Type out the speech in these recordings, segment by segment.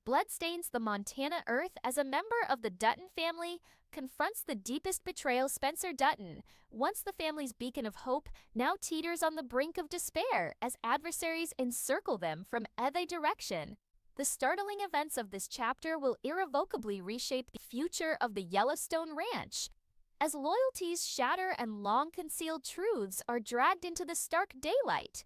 bloodstains the Montana earth as a member of the Dutton family, confronts the deepest betrayal. Spencer Dutton, once the family's beacon of hope, now teeters on the brink of despair as adversaries encircle them from every direction. The startling events of this chapter will irrevocably reshape the future of the Yellowstone Ranch. As loyalties shatter and long-concealed truths are dragged into the stark daylight,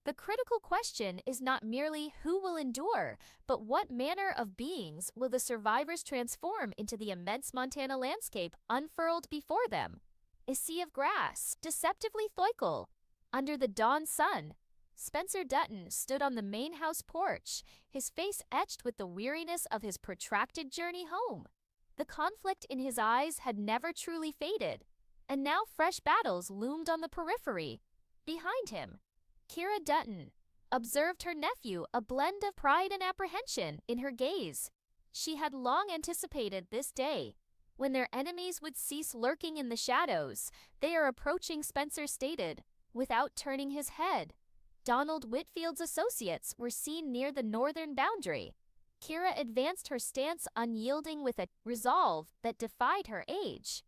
the critical question is not merely who will endure, but what manner of beings will the survivors transform into the immense Montana landscape unfurled before them. A sea of grass, deceptively thoughtful. Under the dawn sun, Spencer Dutton stood on the main house porch, his face etched with the weariness of his protracted journey home. The conflict in his eyes had never truly faded, and now fresh battles loomed on the periphery. Behind him, Kira Dutton observed her nephew, a blend of pride and apprehension in her gaze. She had long anticipated this day, when their enemies would cease lurking in the shadows. "They are approaching," Spencer stated, without turning his head. Donald Whitfield's associates were seen near the northern boundary. Kira advanced, her stance unyielding with a resolve that defied her age.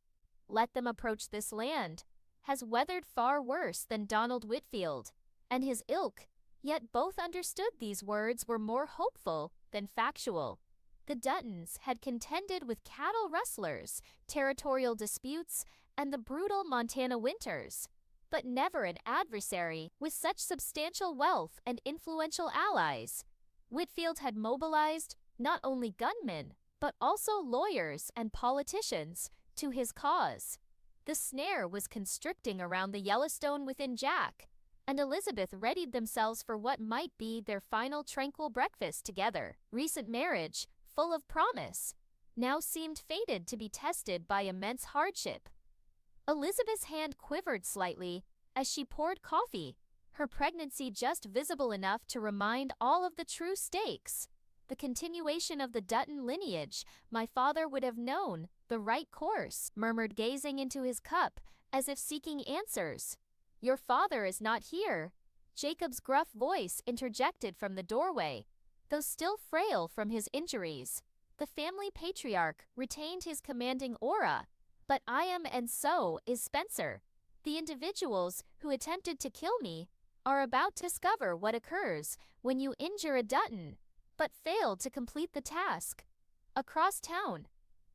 "Let them approach. This land has weathered far worse than Donald Whitfield and his ilk," yet both understood these words were more hopeful than factual. The Duttons had contended with cattle rustlers, territorial disputes, and the brutal Montana winters, but never an adversary with such substantial wealth and influential allies. Whitfield had mobilized not only gunmen, but also lawyers and politicians to his cause. The snare was constricting around the Yellowstone within Jack and Elizabeth readied themselves for what might be their final tranquil breakfast together. Recent marriage, full of promise, now seemed fated to be tested by immense hardship. Elizabeth's hand quivered slightly as she poured coffee, her pregnancy just visible enough to remind all of the true stakes. "The continuation of the Dutton lineage, my father would have known the right course," murmured, gazing into his cup as if seeking answers. "Your father is not here," Jacob's gruff voice interjected from the doorway. Though still frail from his injuries, the family patriarch retained his commanding aura. "But I am, and so is Spencer. The individuals who attempted to kill me are about to discover what occurs when you injure a Dutton, but fail to complete the task." Across town,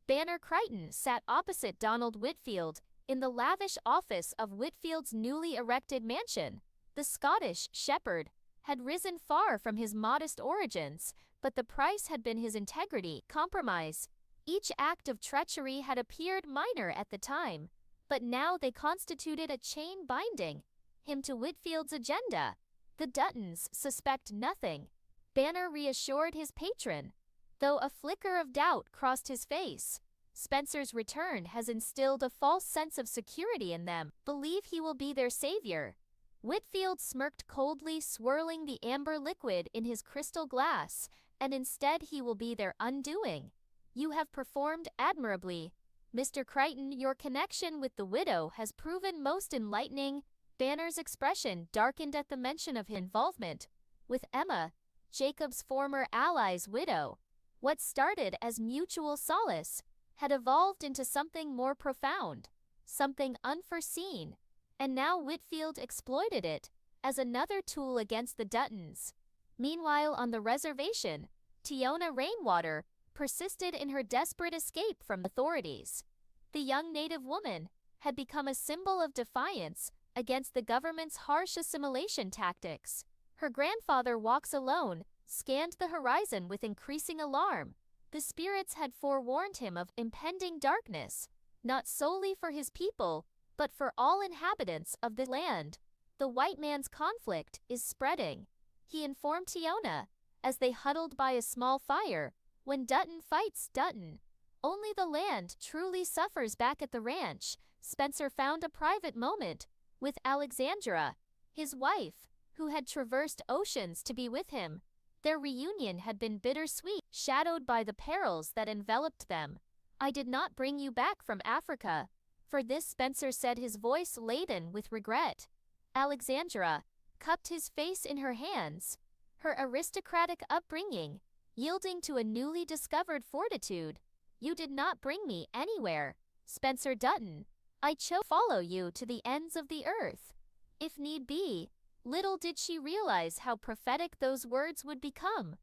Banner Crichton sat opposite Donald Whitfield in the lavish office of Whitfield's newly erected mansion. The Scottish shepherd had risen far from his modest origins, but the price had been his integrity. Compromise. Each act of treachery had appeared minor at the time, but now they constituted a chain binding him to Whitfield's agenda. "The Duttons suspect nothing," Banner reassured his patron, though a flicker of doubt crossed his face. "Spencer's return has instilled a false sense of security in them. Believe he will be their savior." Whitfield smirked coldly, swirling the amber liquid in his crystal glass, "and instead he will be their undoing." "You have performed admirably, Mr. Crichton. Your connection with the widow has proven most enlightening." Banner's expression darkened at the mention of his involvement with Emma, Jacob's former ally's widow. What started as mutual solace had evolved into something more profound, something unforeseen, and now Whitfield exploited it as another tool against the Duttons. Meanwhile, on the reservation, Tiona Rainwater persisted in her desperate escape from authorities. The young native woman had become a symbol of defiance against the government's harsh assimilation tactics. Her grandfather walks alone, scanned the horizon with increasing alarm. The spirits had forewarned him of impending darkness, not solely for his people, but for all inhabitants of the land. "The white man's conflict is spreading," he informed Tiona, as they huddled by a small fire. "When Dutton fights Dutton, only the land truly suffers." Back at the ranch, Spencer found a private moment with Alexandra, his wife, who had traversed oceans to be with him. Their reunion had been bittersweet, shadowed by the perils that enveloped them. "I did not bring you back from Africa for this," Spencer said, his voice laden with regret. Alexandra cupped his face in her hands. Her aristocratic upbringing, yielding to a newly discovered fortitude. You did not bring me anywhere, Spencer Dutton. I chose to follow you to the ends of the earth, if need be. Little did she realize how prophetic those words would become,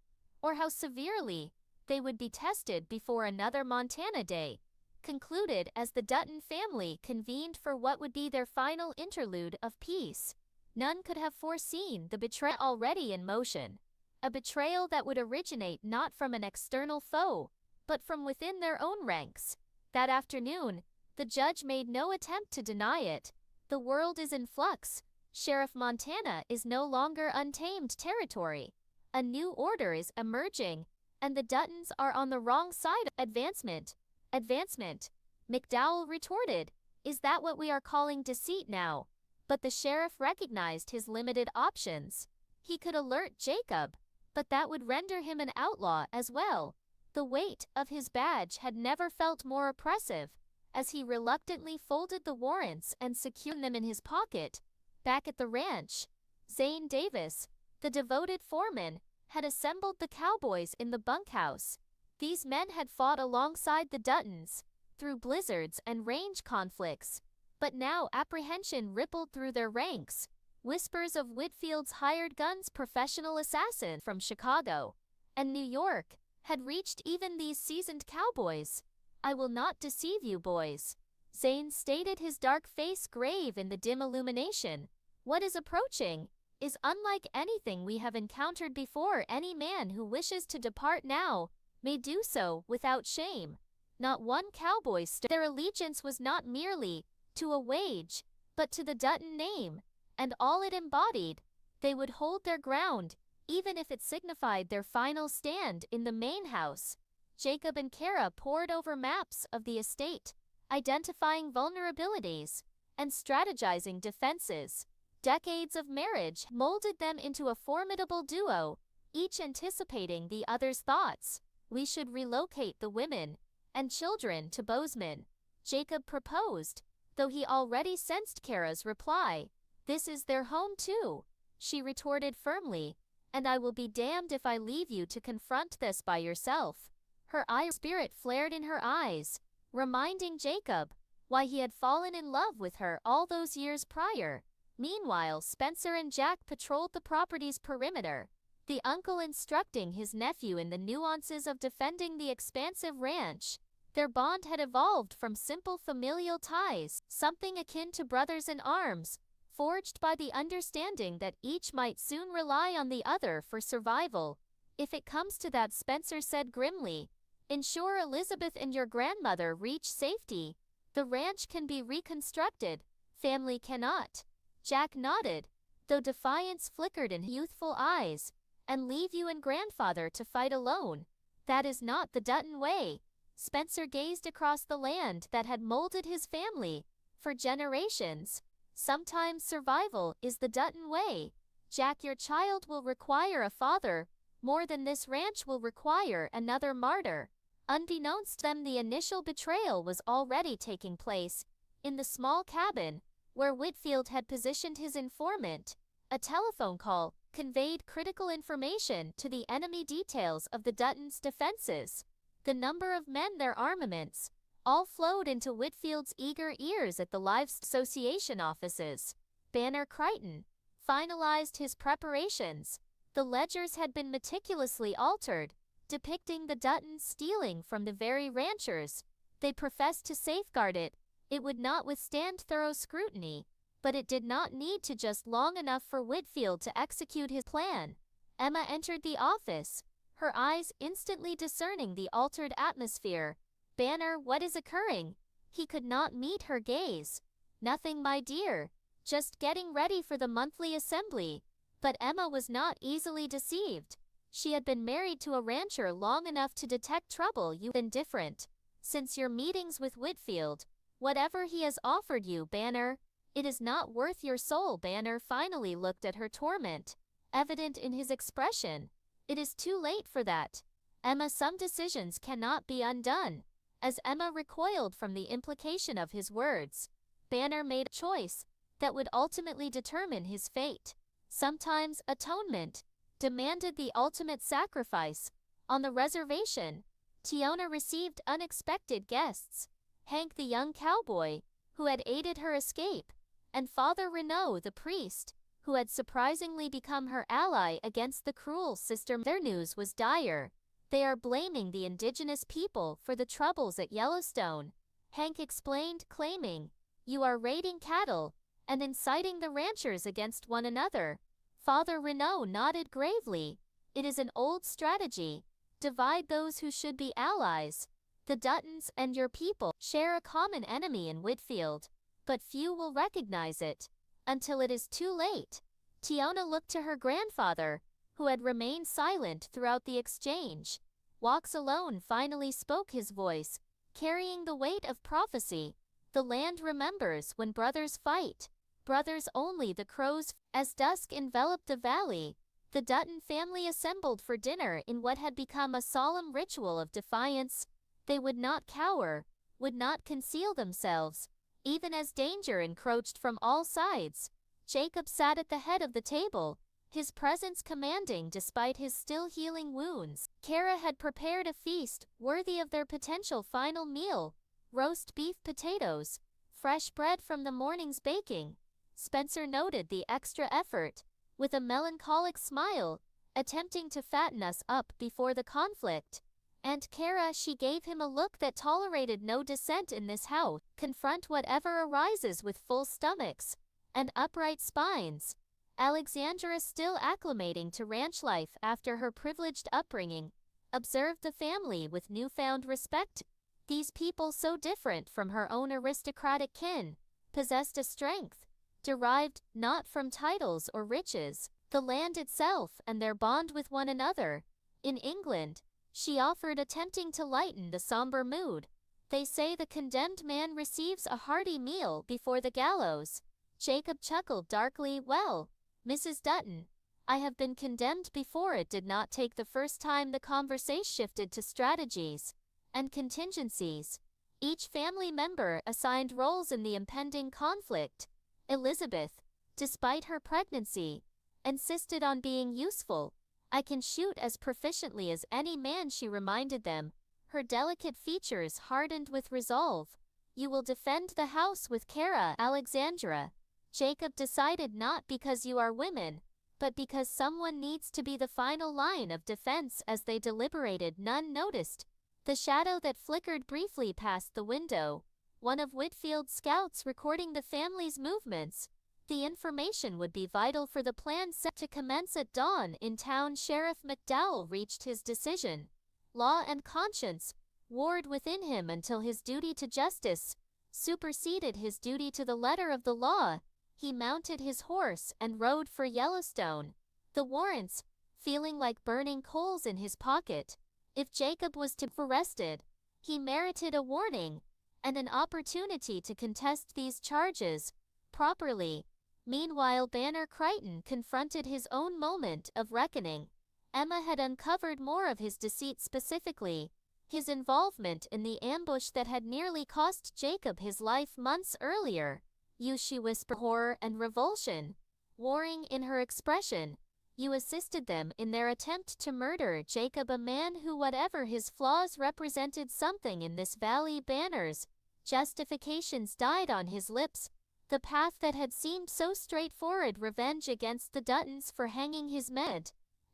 or how severely they would be tested before another Montana day concluded as the Dutton family convened for what would be their final interlude of peace. None could have foreseen the betrayal already in motion, a betrayal that would originate not from an external foe, but from within their own ranks. That afternoon, the judge made no attempt to deny it. The world is in flux. Sheriff Montana is no longer untamed territory. A new order is emerging, and the Duttons are on the wrong side of advancement. Advancement, McDowell retorted. Is that what we are calling deceit now? But the sheriff recognized his limited options. He could alert Jacob, but that would render him an outlaw as well. The weight of his badge had never felt more oppressive. As he reluctantly folded the warrants and secured them in his pocket, back at the ranch, Zane Davis, the devoted foreman, had assembled the cowboys in the bunkhouse. These men had fought alongside the Duttons through blizzards and range conflicts, but now apprehension rippled through their ranks. Whispers of Whitfield's hired guns professional assassin from Chicago and New York had reached even these seasoned cowboys. I will not deceive you, boys, Zane stated, his dark face grave in the dim illumination. What is approaching is unlike anything we have encountered before. Any man who wishes to depart now may do so without shame. Not one cowboy stood. Their allegiance was not merely to a wage, but to the Dutton name, and all it embodied. They would hold their ground, even if it signified their final stand in the main house. Jacob and Kara pored over maps of the estate, identifying vulnerabilities and strategizing defenses. Decades of marriage molded them into a formidable duo, each anticipating the other's thoughts. We should relocate the women and children to Bozeman, Jacob proposed, though he already sensed Kara's reply. This is their home too, she retorted firmly, and I will be damned if I leave you to confront this by yourself. Her spirit flared in her eyes, reminding Jacob why he had fallen in love with her all those years prior. Meanwhile, Spencer and Jack patrolled the property's perimeter, the uncle instructing his nephew in the nuances of defending the expansive ranch. Their bond had evolved from simple familial ties, something akin to brothers in arms, forged by the understanding that each might soon rely on the other for survival. If it comes to that, Spencer said grimly, ensure Elizabeth and your grandmother reach safety. The ranch can be reconstructed, family cannot. Jack nodded, though defiance flickered in youthful eyes. And leave you and grandfather to fight alone. That is not the Dutton way. Spencer gazed across the land that had molded his family for generations. Sometimes survival is the Dutton way. Jack, your child will require a father. More than this ranch will require another martyr. Unbeknownst to them, the initial betrayal was already taking place in the small cabin where Whitfield had positioned his informant. A telephone call conveyed critical information to the enemy, details of the Duttons' defenses, the number of men, their armaments, all flowed into Whitfield's eager ears at the Lives Association offices. Banner Crichton finalized his preparations. The ledgers had been meticulously altered, depicting the Duttons stealing from the very ranchers. They professed to safeguard it. It would not withstand thorough scrutiny. But it did not need to, just long enough for Whitfield to execute his plan. Emma entered the office, her eyes instantly discerning the altered atmosphere. Banner, what is occurring? He could not meet her gaze. Nothing, my dear. Just getting ready for the monthly assembly. But Emma was not easily deceived. She had been married to a rancher long enough to detect trouble. You've been different since your meetings with Whitfield. Whatever he has offered you, Banner, it is not worth your soul. Banner finally looked at her, torment evident in his expression. It is too late for that, Emma. Some decisions cannot be undone. As Emma recoiled from the implication of his words, Banner made a choice that would ultimately determine his fate. Sometimes atonement demanded the ultimate sacrifice. On the reservation, Tiona received unexpected guests. Hank the young cowboy, who had aided her escape, and Father Renaud the priest, who had surprisingly become her ally against the cruel sister. Their news was dire. They are blaming the indigenous people for the troubles at Yellowstone, Hank explained, claiming, "You are raiding cattle and inciting the ranchers against one another." Father Renaud nodded gravely. "It is an old strategy. Divide those who should be allies. The Duttons and your people share a common enemy in Whitfield, but few will recognize it until it is too late." Tiona looked to her grandfather, who had remained silent throughout the exchange. Walks Alone finally spoke his voice, carrying the weight of prophecy. "The land remembers when brothers fight. Brothers only the crows." As dusk enveloped the valley, the Dutton family assembled for dinner in what had become a solemn ritual of defiance. They would not cower, would not conceal themselves, even as danger encroached from all sides. Jacob sat at the head of the table, his presence commanding despite his still healing wounds. Kara had prepared a feast worthy of their potential final meal: roast beef, potatoes, fresh bread from the morning's baking. Spencer noted the extra effort, with a melancholic smile, attempting to fatten us up before the conflict. And Kara, she gave him a look that tolerated no dissent in this house. Confront whatever arises with full stomachs and upright spines. Alexandra, still acclimating to ranch life after her privileged upbringing, observed the family with newfound respect. These people, so different from her own aristocratic kin, possessed a strength derived not from titles or riches, the land itself and their bond with one another. In England, she offered, attempting to lighten the somber mood. "They say the condemned man receives a hearty meal before the gallows." Jacob chuckled darkly. "Well, Mrs. Dutton, I have been condemned before." It did not take the first time the conversation shifted to strategies and contingencies. Each family member assigned roles in the impending conflict. Elizabeth, despite her pregnancy, insisted on being useful. "I can shoot as proficiently as any man," she reminded them, her delicate features hardened with resolve. "You will defend the house with Kara." Alexandra, Jacob decided, "not because you are women, but because someone needs to be the final line of defense." As they deliberated, none noticed the shadow that flickered briefly past the window. One of Whitfield's scouts recording the family's movements. The information would be vital for the plan set to commence at dawn in town. Sheriff McDowell reached his decision. Law and conscience warred within him until his duty to justice superseded his duty to the letter of the law. He mounted his horse and rode for Yellowstone, the warrants feeling like burning coals in his pocket. If Jacob was to be arrested, he merited a warning and an opportunity to contest these charges properly. Meanwhile, Banner Crichton confronted his own moment of reckoning. Emma had uncovered more of his deceit, specifically his involvement in the ambush that had nearly cost Jacob his life months earlier. "You," she whispered, horror and revulsion warring in her expression. "You assisted them in their attempt to murder Jacob, a man who, whatever his flaws, represented something in this valley." Banner's justifications died on his lips. The path that had seemed so straightforward, revenge against the Duttons for hanging his men,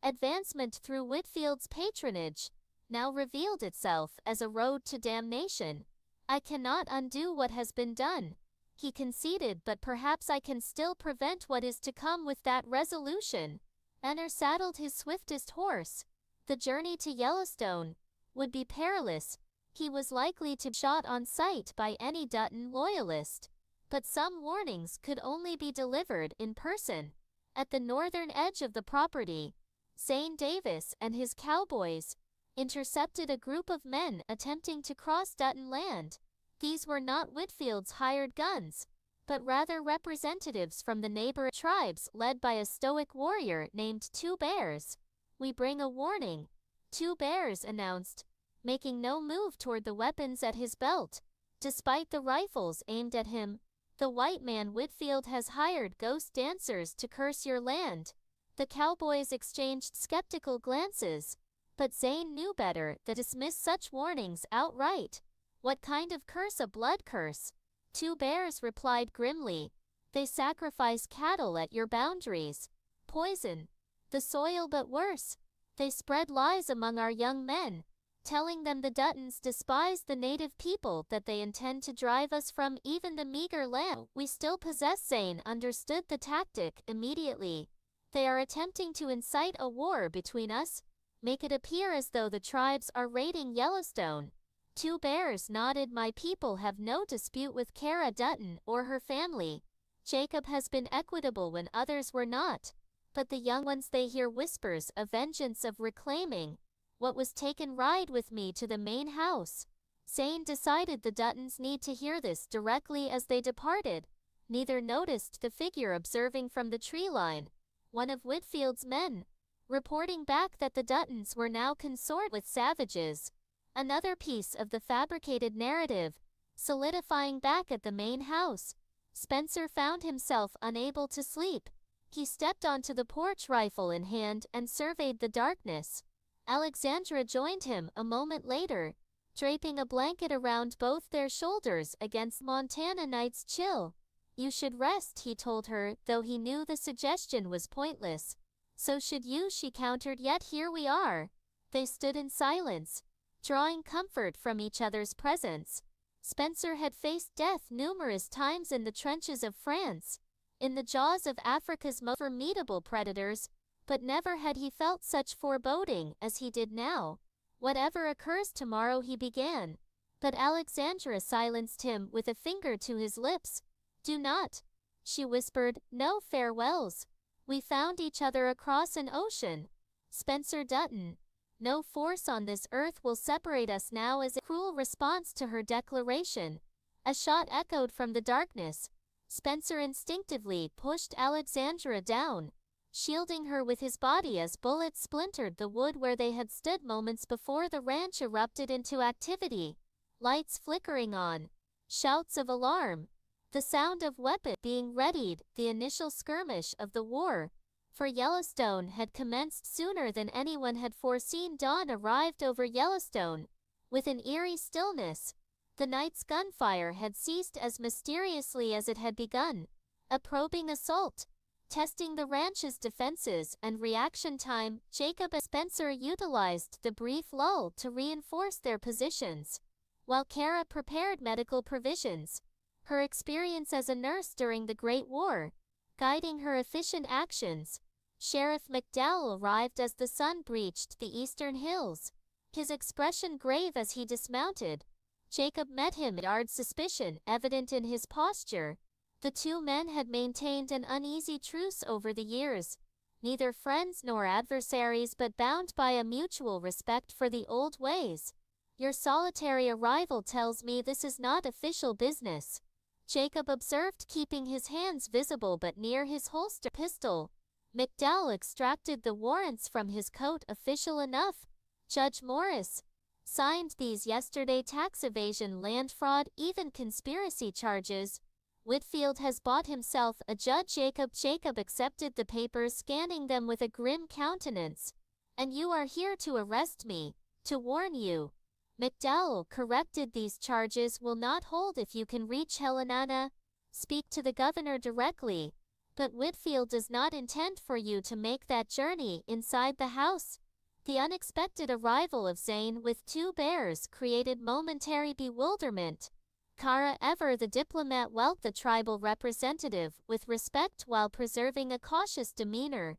advancement through Whitfield's patronage, now revealed itself as a road to damnation. "I cannot undo what has been done," he conceded, "but perhaps I can still prevent what is to come." With that resolution, Banner saddled his swiftest horse. The journey to Yellowstone would be perilous. He was likely to be shot on sight by any Dutton loyalist. But some warnings could only be delivered in person. At the northern edge of the property, Zane Davis and his cowboys intercepted a group of men attempting to cross Dutton land. These were not Whitfield's hired guns, but rather representatives from the neighboring tribes led by a stoic warrior named Two Bears. "We bring a warning," Two Bears announced, making no move toward the weapons at his belt, despite the rifles aimed at him. "The white man Whitfield has hired ghost dancers to curse your land." The cowboys exchanged skeptical glances. But Zane knew better than to dismiss such warnings outright. What kind of curse? A blood curse? Two Bears replied grimly. They sacrifice cattle at your boundaries. Poison the soil, but worse, they spread lies among our young men, telling them the Duttons despise the native people, that they intend to drive us from even the meager land we still possess. Zane understood the tactic immediately. They are attempting to incite a war between us, make it appear as though the tribes are raiding Yellowstone. Two Bears nodded. My people have no dispute with Kara Dutton or her family. Jacob has been equitable when others were not. But the young ones, they hear whispers of vengeance, of reclaiming what was taken. Ride with me to the main house. Zane decided the Duttons need to hear this. Directly as they departed, neither noticed the figure observing from the tree line, one of Whitfield's men, reporting back that the Duttons were now consort with savages. Another piece of the fabricated narrative, solidifying. Back at the main house, Spencer found himself unable to sleep. He stepped onto the porch, rifle in hand, and surveyed the darkness. Alexandra joined him a moment later, draping a blanket around both their shoulders against Montana night's chill. You should rest, he told her, though he knew the suggestion was pointless. So should you, she countered. Yet here we are. They stood in silence, drawing comfort from each other's presence. Spencer had faced death numerous times in the trenches of France, in the jaws of Africa's most formidable predators, but never had he felt such foreboding as he did now. Whatever occurs tomorrow, he began. But Alexandra silenced him with a finger to his lips. Do not, she whispered. No farewells. We found each other across an ocean. Spencer Dutton. No force on this earth will separate us now. As a cruel response to her declaration, a shot echoed from the darkness. Spencer instinctively pushed Alexandra down, shielding her with his body as bullets splintered the wood where they had stood moments before. The ranch erupted into activity, lights flickering on, shouts of alarm, the sound of weapons being readied. The initial skirmish of the war for Yellowstone had commenced sooner than anyone had foreseen. Dawn arrived over Yellowstone with an eerie stillness. The night's gunfire had ceased as mysteriously as it had begun. A probing assault, testing the ranch's defenses and reaction time. Jacob and Spencer utilized the brief lull to reinforce their positions, while Kara prepared medical provisions, her experience as a nurse during the Great War guiding her efficient actions. Sheriff McDowell arrived as the sun breached the eastern hills, his expression grave as he dismounted. Jacob met him, with suspicion evident in his posture. The two men had maintained an uneasy truce over the years, neither friends nor adversaries, but bound by a mutual respect for the old ways. Your solitary arrival tells me this is not official business, Jacob observed, keeping his hands visible but near his holster pistol. McDowell extracted the warrants from his coat. Official enough. Judge Morris signed these yesterday. Tax evasion, land fraud, even conspiracy charges. Whitfield has bought himself a judge. Jacob accepted the papers, scanning them with a grim countenance. And you are here to arrest me, to warn you. McDowell corrected. These charges will not hold if you can reach Helena. Speak to the governor directly. But Whitfield does not intend for you to make that journey inside the house. The unexpected arrival of Zane with two bears created momentary bewilderment. Kara, ever the diplomat, welcomed the tribal representative with respect while preserving a cautious demeanor.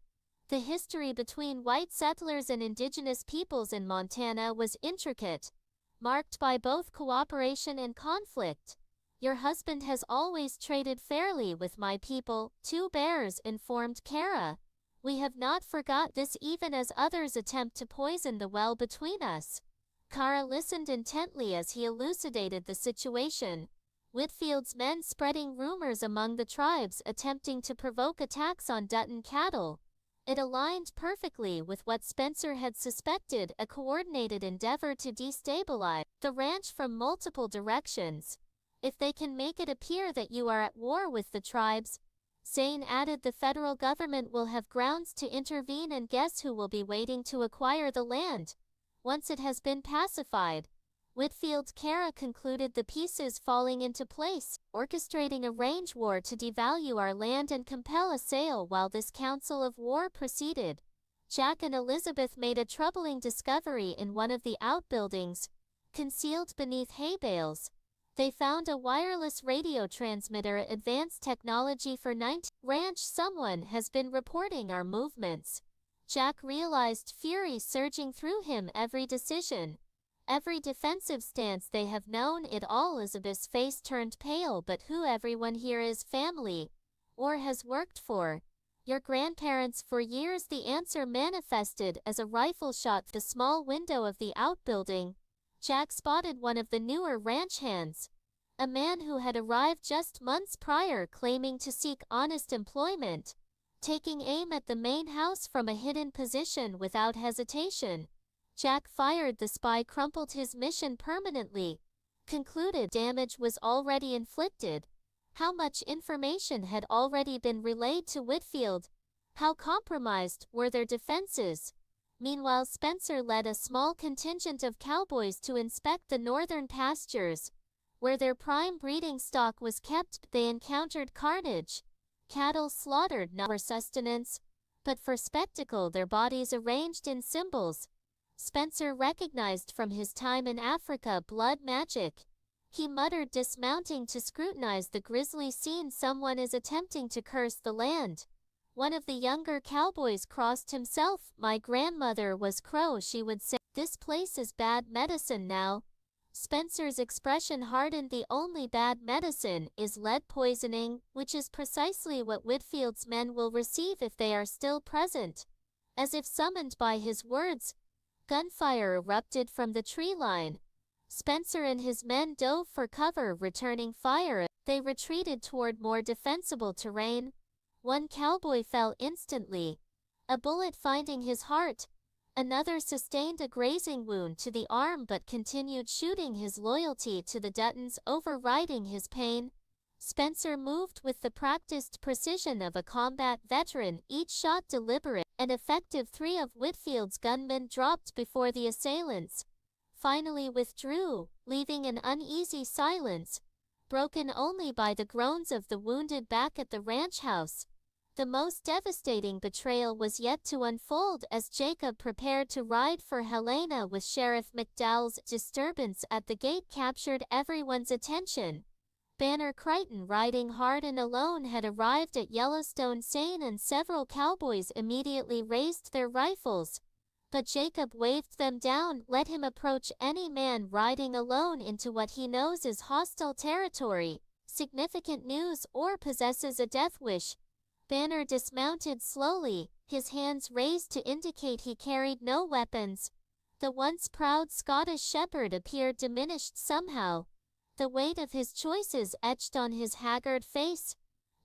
The history between white settlers and indigenous peoples in Montana was intricate, marked by both cooperation and conflict. Your husband has always traded fairly with my people, two bears informed Kara. We have not forgot this, even as others attempt to poison the well between us. Kara listened intently as he elucidated the situation. Whitfield's men spreading rumors among the tribes, attempting to provoke attacks on Dutton cattle. It aligned perfectly with what Spencer had suspected, a coordinated endeavor to destabilize the ranch from multiple directions. If they can make it appear that you are at war with the tribes, Zane added, the federal government will have grounds to intervene, and guess who will be waiting to acquire the land? Once it has been pacified, Whitfield's Kara concluded the pieces falling into place, orchestrating a range war to devalue our land and compel a sale. While this council of war proceeded, Jack and Elizabeth made a troubling discovery in one of the outbuildings, concealed beneath hay bales. They found a wireless radio transmitter, advanced technology for 19 ranch. Someone has been reporting our movements. Jack realized fury surging through him. Every decision, every defensive stance they have known it all. Elizabeth's face turned pale. But who? Everyone here is family, or has worked for your grandparents for years. The answer manifested as a rifle shot through the small window of the outbuilding. Jack spotted one of the newer ranch hands, a man who had arrived just months prior claiming to seek honest employment. Taking aim at the main house from a hidden position without hesitation, Jack fired. The spy crumpled. His mission permanently concluded. Damage was already inflicted. How much information had already been relayed to Whitfield? How compromised were their defenses? Meanwhile, Spencer led a small contingent of cowboys to inspect the northern pastures, where their prime breeding stock was kept. They encountered carnage. Cattle slaughtered not for sustenance, but for spectacle, their bodies arranged in symbols Spencer recognized from his time in Africa. Blood magic. He muttered, dismounting to scrutinize the grisly scene. Someone is attempting to curse the land. One of the younger cowboys crossed himself. My grandmother was Crow. She would say, "This place is bad medicine now." Spencer's expression hardened. The only bad medicine is lead poisoning, which is precisely what Whitfield's men will receive if they are still present. As if summoned by his words, gunfire erupted from the tree line. Spencer and his men dove for cover, returning fire. They retreated toward more defensible terrain. One cowboy fell instantly, a bullet finding his heart. Another sustained a grazing wound to the arm but continued shooting, his loyalty to the Duttons overriding his pain. Spencer moved with the practiced precision of a combat veteran, each shot deliberate and effective. 3 of Whitfield's gunmen dropped before the assailants, finally withdrew, leaving an uneasy silence, broken only by the groans of the wounded back at the ranch house. The most devastating betrayal was yet to unfold as Jacob prepared to ride for Helena with Sheriff McDowell's disturbance at the gate captured everyone's attention. Banner Crichton, riding hard and alone, had arrived at Yellowstone sane, and several cowboys immediately raised their rifles. But Jacob waved them down. Let him approach any man riding alone into what he knows is hostile territory, significant news, or possesses a death wish. Banner dismounted slowly, his hands raised to indicate he carried no weapons. The once proud Scottish shepherd appeared diminished somehow, the weight of his choices etched on his haggard face.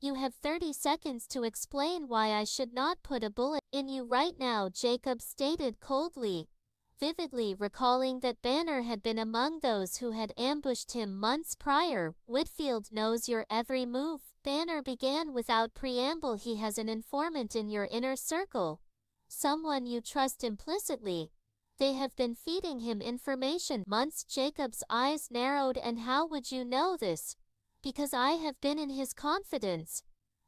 "You have 30 seconds to explain why I should not put a bullet in you right now," Jacob stated coldly, vividly recalling that Banner had been among those who had ambushed him months prior. "Whitfield knows your every move," Banner began without preamble. "He has an informant in your inner circle, someone you trust implicitly. They have been feeding him information months." Jacob's eyes narrowed. "And how would you know this?" "Because I have been in his confidence."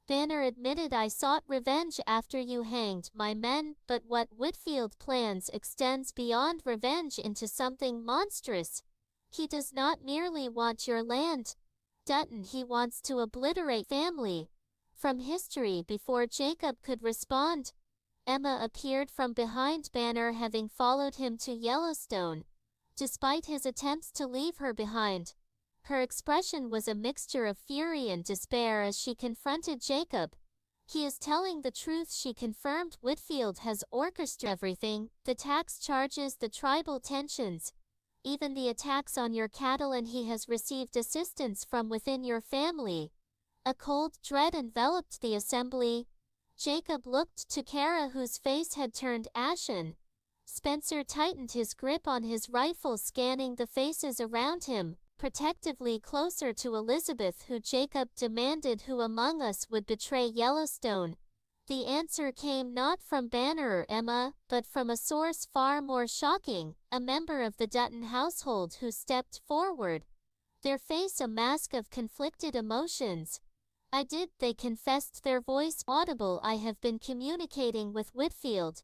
Banner admitted, "I sought revenge after you hanged my men, but what Whitfield plans extends beyond revenge into something monstrous. He does not merely want your land, Dutton, he wants to obliterate family from history." Before Jacob could respond, Emma appeared from behind Banner, having followed him to Yellowstone, despite his attempts to leave her behind. Her expression was a mixture of fury and despair as she confronted Jacob. "He is telling the truth," she confirmed. "Whitfield has orchestrated everything, the tax charges, the tribal tensions, even the attacks on your cattle, and he has received assistance from within your family." A cold dread enveloped the assembly. Jacob looked to Kara, whose face had turned ashen. Spencer tightened his grip on his rifle, scanning the faces around him, protectively closer to Elizabeth, who Jacob demanded, "Who among us would betray Yellowstone?" The answer came not from Banner or Emma, but from a source far more shocking, a member of the Dutton household who stepped forward, their face a mask of conflicted emotions. I did, they confessed, their voice audible. I have been communicating with Whitfield.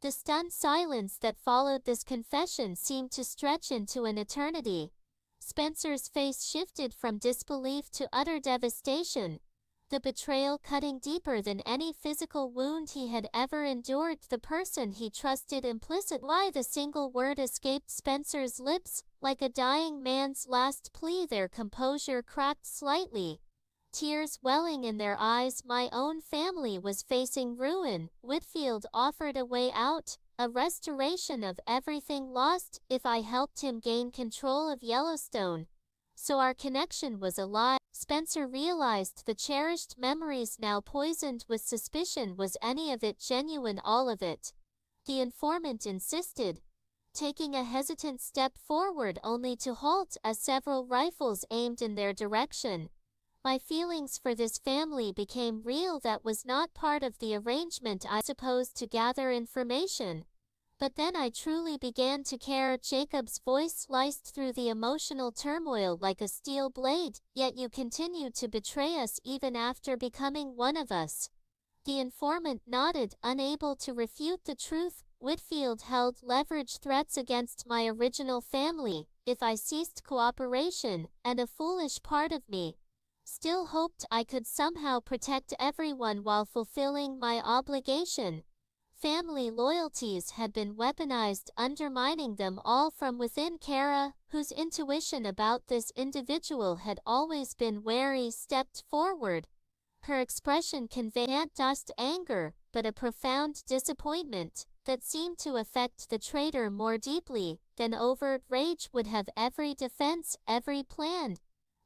The stunned silence that followed this confession seemed to stretch into an eternity. Spencer's face shifted from disbelief to utter devastation, the betrayal cutting deeper than any physical wound he had ever endured. The person he trusted implicitly. The single word escaped Spencer's lips, like a dying man's last plea. Their composure cracked slightly, tears welling in their eyes. My own family was facing ruin. Whitfield offered a way out, a restoration of everything lost, if I helped him gain control of Yellowstone. So our connection was alive. Spencer realized the cherished memories now poisoned with suspicion. Was any of it genuine? All of it? The informant insisted, taking a hesitant step forward only to halt as several rifles aimed in their direction. My feelings for this family became real. That was not part of the arrangement. I supposed to gather information, but then I truly began to care. Jacob's voice sliced through the emotional turmoil like a steel blade. Yet you continued to betray us even after becoming one of us. The informant nodded, unable to refute the truth. Whitfield held leverage threats against my original family if I ceased cooperation, and a foolish part of me still hoped I could somehow protect everyone while fulfilling my obligation. Family loyalties had been weaponized, undermining them all from within. Kara, whose intuition about this individual had always been wary, stepped forward. Her expression conveyed not just anger, but a profound disappointment that seemed to affect the traitor more deeply than overt rage would have. Every defense, every plan.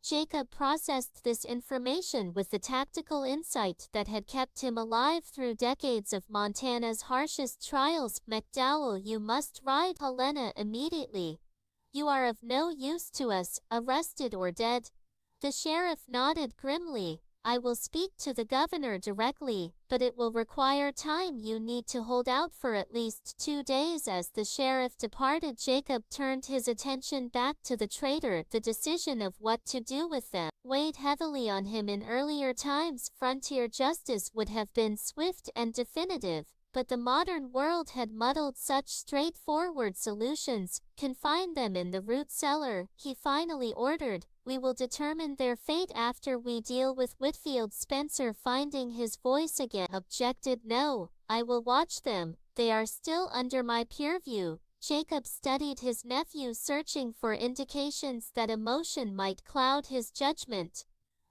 Jacob processed this information with the tactical insight that had kept him alive through decades of Montana's harshest trials. McDowell, you must ride Helena immediately. You are of no use to us, arrested or dead. The sheriff nodded grimly. I will speak to the governor directly, but it will require time. You need to hold out for at least 2 days. As the sheriff departed, Jacob turned his attention back to the traitor. The decision of what to do with them weighed heavily on him. In earlier times, frontier justice would have been swift and definitive, but the modern world had muddled such straightforward solutions, confined them in the root cellar. He finally ordered, we will determine their fate after we deal with Whitfield. Spencer, finding his voice again, objected. No, I will watch them. They are still under my purview. Jacob studied his nephew, searching for indications that emotion might cloud his judgment.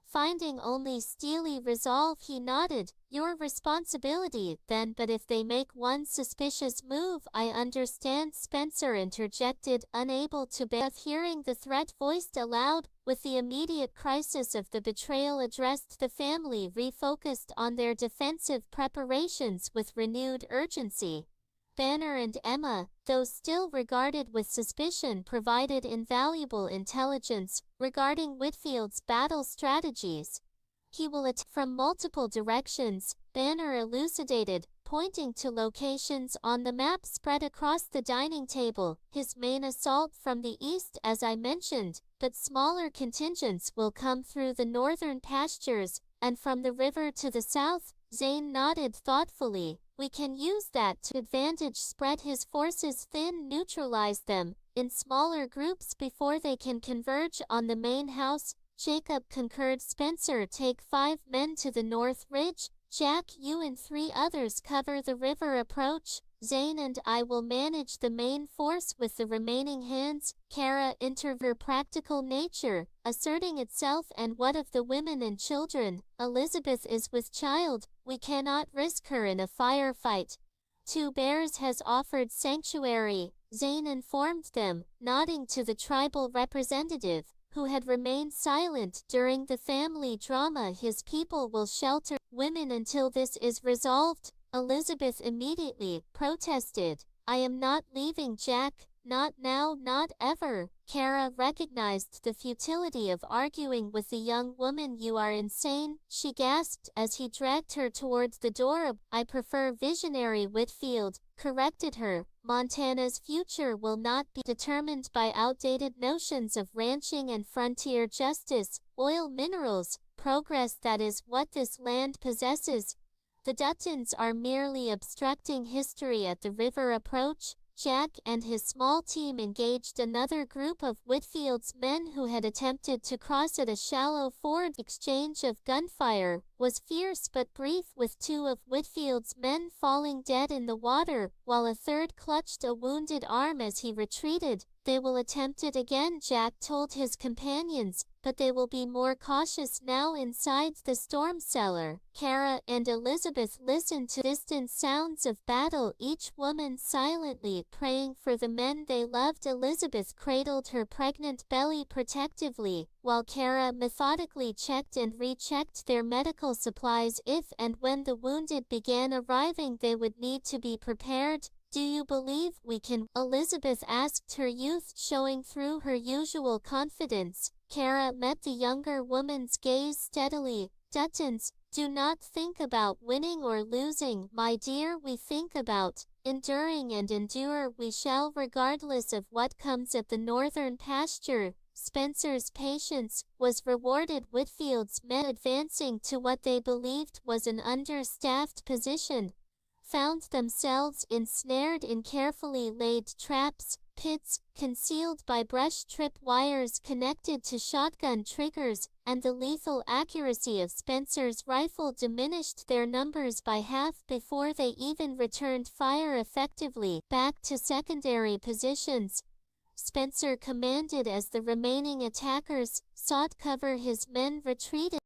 Finding only steely resolve, he nodded. Your responsibility, then, but if they make one suspicious move, I understand. Spencer interjected, unable to bear hearing the threat voiced aloud. With the immediate crisis of the betrayal addressed, the family refocused on their defensive preparations with renewed urgency. Banner and Emma, though still regarded with suspicion, provided invaluable intelligence regarding Whitfield's battle strategies. He will attack from multiple directions, Banner elucidated, pointing to locations on the map spread across the dining table. His main assault from the east, as I mentioned, but smaller contingents will come through the northern pastures, and from the river to the south. Zane nodded thoughtfully. We can use that to advantage. Spread his forces thin, neutralize them in smaller groups before they can converge on the main house. Jacob concurred. Spencer, take 5 men to the north ridge. Jack, you and 3 others cover the river approach. Zane and I will manage the main force with the remaining hands. Kara, intervene. Practical nature asserting itself. And what of the women and children? Elizabeth is with child. We cannot risk her in a firefight. 2 Bears has offered sanctuary, Zane informed them, nodding to the tribal representative, who had remained silent during the family drama. His people will shelter women until this is resolved. Elizabeth immediately protested. I am not leaving Jack, not now, not ever. Kara recognized the futility of arguing with the young woman. "You are insane," she gasped as he dragged her towards the door. "I prefer visionary." Whitfield corrected her. "Montana's future will not be determined by outdated notions of ranching and frontier justice, oil, minerals, progress. That is what this land possesses. The Duttons are merely obstructing history." At the river approach, Jack and his small team engaged another group of Whitfield's men who had attempted to cross at a shallow ford. Exchange of gunfire was fierce but brief, with two of Whitfield's men falling dead in the water, while a third clutched a wounded arm as he retreated. "They will attempt it again," Jack told his companions, "but they will be more cautious now inside the storm cellar." Kara and Elizabeth listened to distant sounds of battle, each woman silently praying for the men they loved. Elizabeth cradled her pregnant belly protectively, while Kara methodically checked and rechecked their medical supplies. If and when the wounded began arriving, they would need to be prepared. "Do you believe we can?" Elizabeth asked, her youth showing through her usual confidence. Kara met the younger woman's gaze steadily. "Duttons do not think about winning or losing, my dear. We think about enduring, and endure we shall regardless of what comes at the northern pasture." Spencer's patience was rewarded. Whitfield's men, advancing to what they believed was an understaffed position, found themselves ensnared in carefully laid traps, pits concealed by brush trip wires connected to shotgun triggers, and the lethal accuracy of Spencer's rifle diminished their numbers by half before they even returned fire effectively. Back to secondary positions, Spencer commanded as the remaining attackers sought cover. His men retreated.